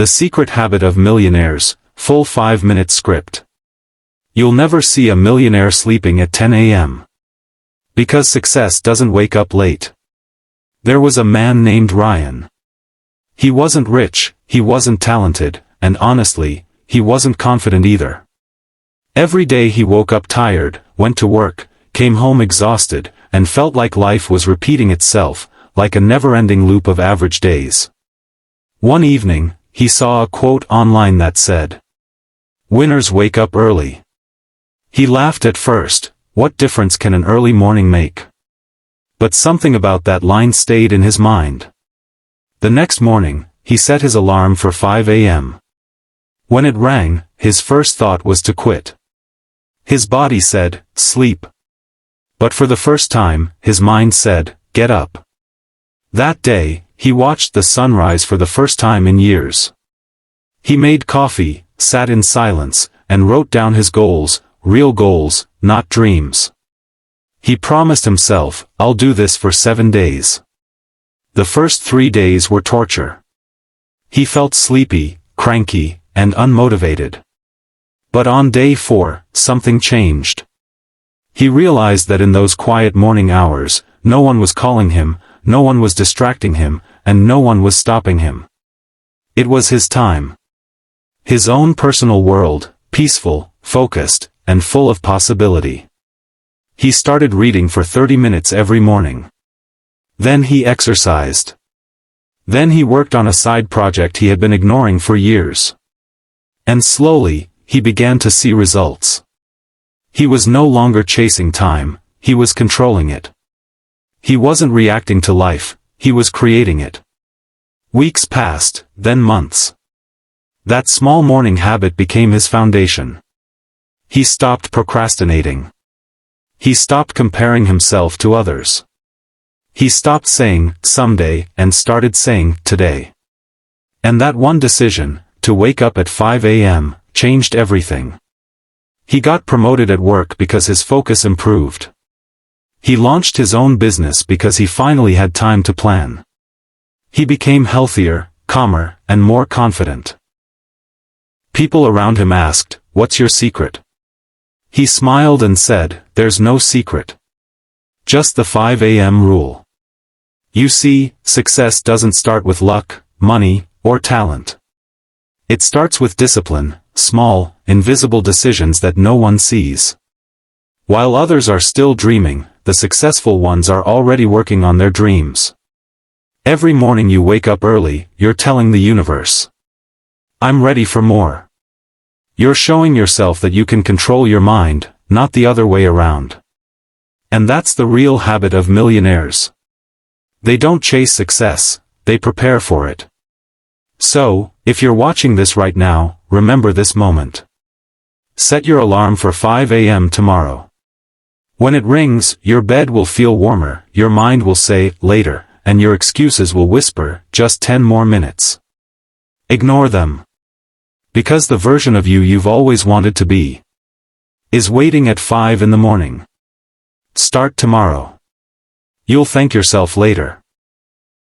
The Secret Habit of Millionaires, full 5-minute script. You'll never see a millionaire sleeping at 10 a.m. Because success doesn't wake up late. There was a man named Ryan. He wasn't rich, he wasn't talented, and honestly, he wasn't confident either. Every day he woke up tired, went to work, came home exhausted, and felt like life was repeating itself, like a never-ending loop of average days. One evening, he saw a quote online that said, "Winners wake up early." He laughed at first. What difference can an early morning make? But something about that line stayed in his mind. The next morning, he set his alarm for 5 a.m. When it rang, his first thought was to quit. His body said, "Sleep." But for the first time, his mind said, "Get up." That day, he watched the sunrise for the first time in years. He made coffee, sat in silence, and wrote down his goals, real goals, not dreams. He promised himself, "I'll do this for 7 days." The first 3 days were torture. He felt sleepy, cranky, and unmotivated. But on day 4, something changed. He realized that in those quiet morning hours, no one was calling him, no one was distracting him, and no one was stopping him. It was his time. His own personal world, peaceful, focused, and full of possibility. He started reading for 30 minutes every morning. Then he exercised. Then he worked on a side project he had been ignoring for years. And slowly, he began to see results. He was no longer chasing time, he was controlling it. He wasn't reacting to life, he was creating it. Weeks passed, then months. That small morning habit became his foundation. He stopped procrastinating. He stopped comparing himself to others. He stopped saying, "someday," and started saying, "today." And that one decision, to wake up at 5 a.m., changed everything. He got promoted at work because his focus improved. He launched his own business because he finally had time to plan. He became healthier, calmer, and more confident. People around him asked, "What's your secret?" He smiled and said, "There's no secret. Just the 5 a.m. rule." You see, success doesn't start with luck, money, or talent. It starts with discipline, small, invisible decisions that no one sees. While others are still dreaming, the successful ones are already working on their dreams. Every morning you wake up early, you're telling the universe, "I'm ready for more." You're showing yourself that you can control your mind, not the other way around. And that's the real habit of millionaires. They don't chase success, they prepare for it. So, if you're watching this right now, remember this moment. Set your alarm for 5 a.m. tomorrow. When it rings, your bed will feel warmer, your mind will say, "later," and your excuses will whisper, "just 10 more minutes." Ignore them. Because the version of you you've always wanted to be is waiting at 5 in the morning. Start tomorrow. You'll thank yourself later.